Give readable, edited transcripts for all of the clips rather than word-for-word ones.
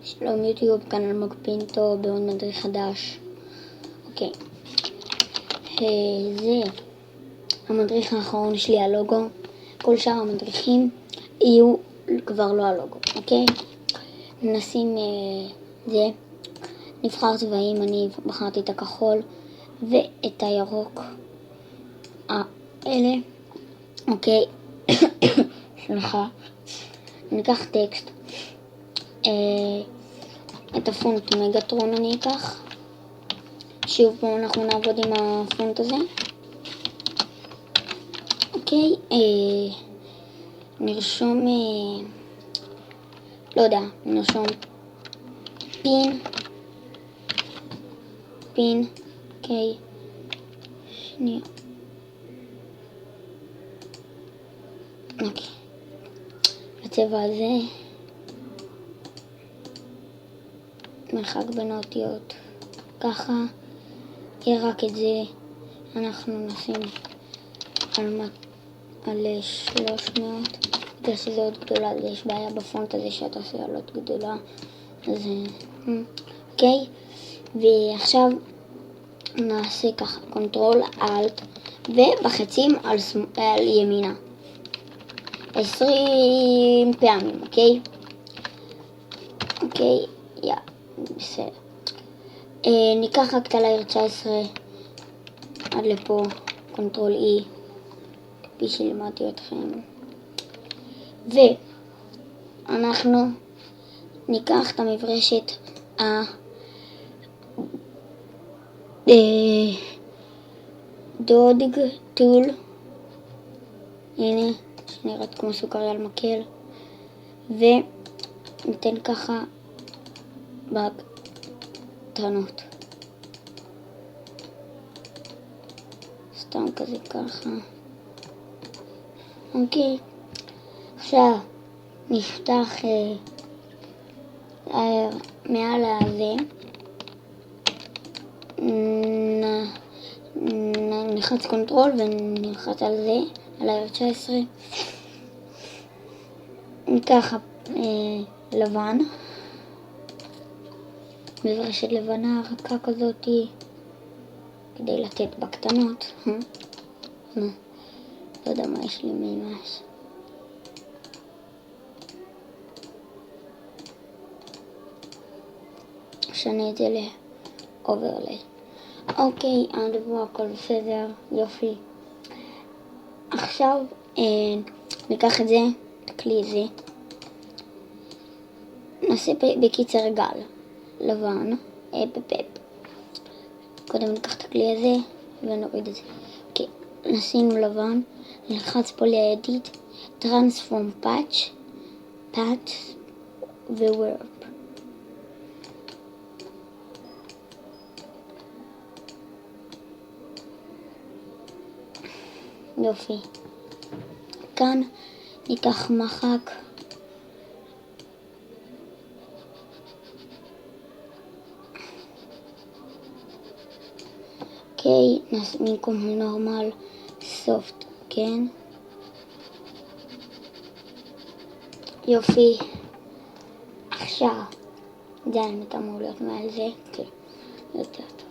שלום יוטיוב, כאן אלמוג פינטו בעוד מדריך חדש. אוקיי, זה המדריך האחרון שלי, הלוגו. כל שאר המדריכים יהיו כבר לא הלוגו, אוקיי? נשים זה, נבחר צבעים, אני בחרתי את הכחול ואת הירוק האלה, אוקיי? סליחה, ניקח טקסט, את הפונט מגטרון אני אקח. שוב פה אנחנו נעבוד עם הפונט הזה. אוקיי, נרשום, לא יודע, נרשום פין, אוקיי, שנייה. אוקיי, הצבע הזה, מרחק בין האותיות, ככה, יהיה רק את זה, אנחנו נשים על 300, בגלל שזה עוד גדולה, יש בעיה בפונט הזה שאתה עושה על עוד גדולה, אז אוקיי, ועכשיו נעשה ככה, קונטרול, אלט, ובחצים על ימינה, 20 פעמים, אוקיי? אוקיי, בסדר. ניקח רק את הלייר 19 עד לפה, קונטרול E, כפי שלימדתי אתכם. ואנחנו ניקח את המברשת דודג טול, הנה, שנראית כמו סוכריה על מקל, וניתן ככה בקטנות, סתם כזה ככה. אוקיי, עכשיו נפתח מעל הזה, נלחץ קונטרול ונלחץ על זה, על ה-19, ניקח לבן, מברשת לבנה רכה כזאת, כדי לתת בקטנות. לא יודע מה יש לי ממש. שנה את זה לאוברלי. אוקיי, עד פה הכל בסדר, יופי. עכשיו ניקח את זה, את הכלי הזה, נעשה בקיצר גל לבן, קודם ניקח את הכלי הזה ונוריד את זה. אוקיי, נשים לבן, נלחץ פה לאדיט, טרנספורם פאץ' וורפ. יופי. כאן ניקח מחק, אוקיי, במקום נורמל סופט, כן, יופי. עכשיו זה האמת אמור להיות מעל זה, כן, יותר טוב.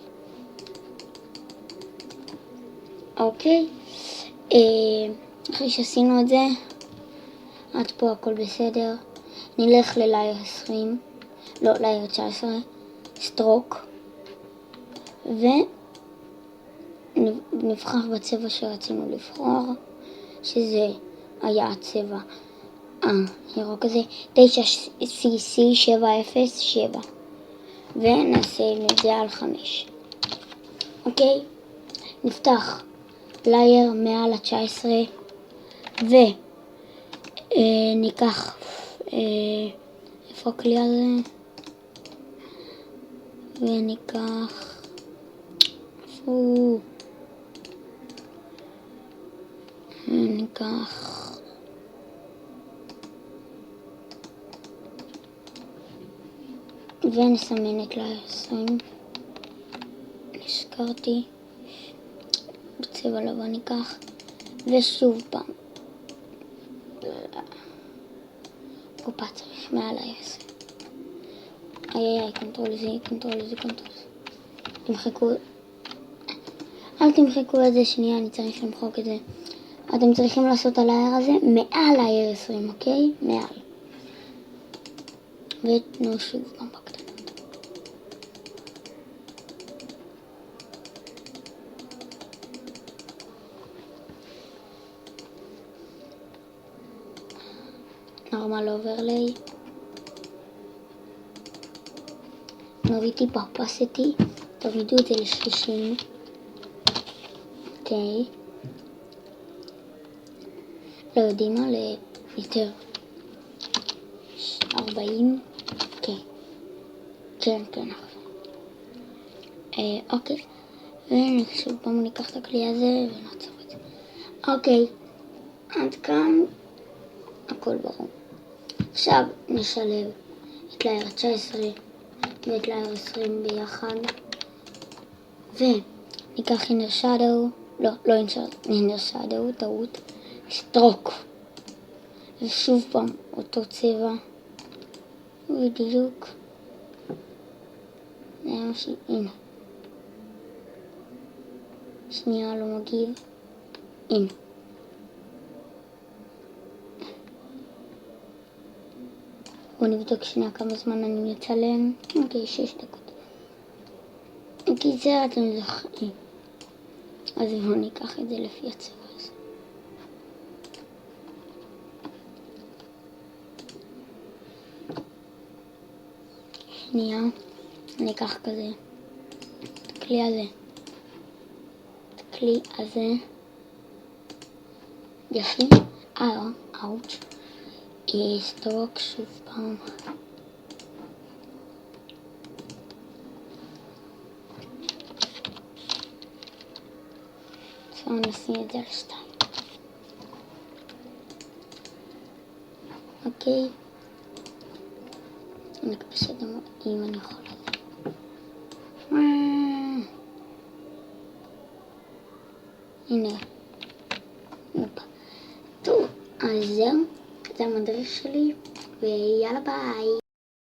אוקיי, אחרי שעשינו את זה, עד פה הכל בסדר, נלך ללייר 20, לא, לייר 19, סטרוק, ונבחר בצבע שרצינו לבחור, שזה היה הצבע הירוק הזה, 9cc707, ונעשה את זה על 5. אוקיי, נפתח לייר מעל ה-19 וניקח איפה הכלי הזה, וניקח ונסמן את לייר 20, נזכרתי, בצבע לבן ניקח, ושוב פעם פה צריך מעל ה-10, איי, קונטרול Z, קונטרול Z, קונטרול Z. תמחקו, אל תמחקו את זה, שנייה, אני צריך למחוק את זה. אתם צריכים לעשות על ה-R הזה מעל ה-R 20, אוקיי? מעל. ותנו שוב גם בקטנות. נורמל אוברליי. נוריד טיפה פסטי, תורידו את זה ל-30. אוקיי. לא יודעים מה, ליותר 40. כן. כן, אוקיי. ושוב פעם ניקח את הכלי הזה ונעצור את זה. אוקיי. עד כאן הכל ברור. עכשיו נשלב את לייר 19 ואת לייר 20 ביחד. וניקח אינר שדו, לא אינר שדו, טעות, סטרוק. ושוב פעם אותו צבע. בדיוק. זה היה משהו, הנה. שנייה לא מגיב. הנה. בואו נבדוק שנייה כמה זמן אני מצלם. אוקיי, 6 דקות. בקיצר אתם זוכרים. אז בואו ניקח את זה לפי הצבע הזה. שנייה. אני אקח כזה. את הכלי הזה. את הכלי הזה. יפים. אאוץ'. סטרוק שוב פעם. עכשיו נשים את זה על 2. אוקיי. אני מקווה שאתם אם אני יכולה. הנה. טוב, אז זהו. זה המדריך שלי, ויאללה ביי.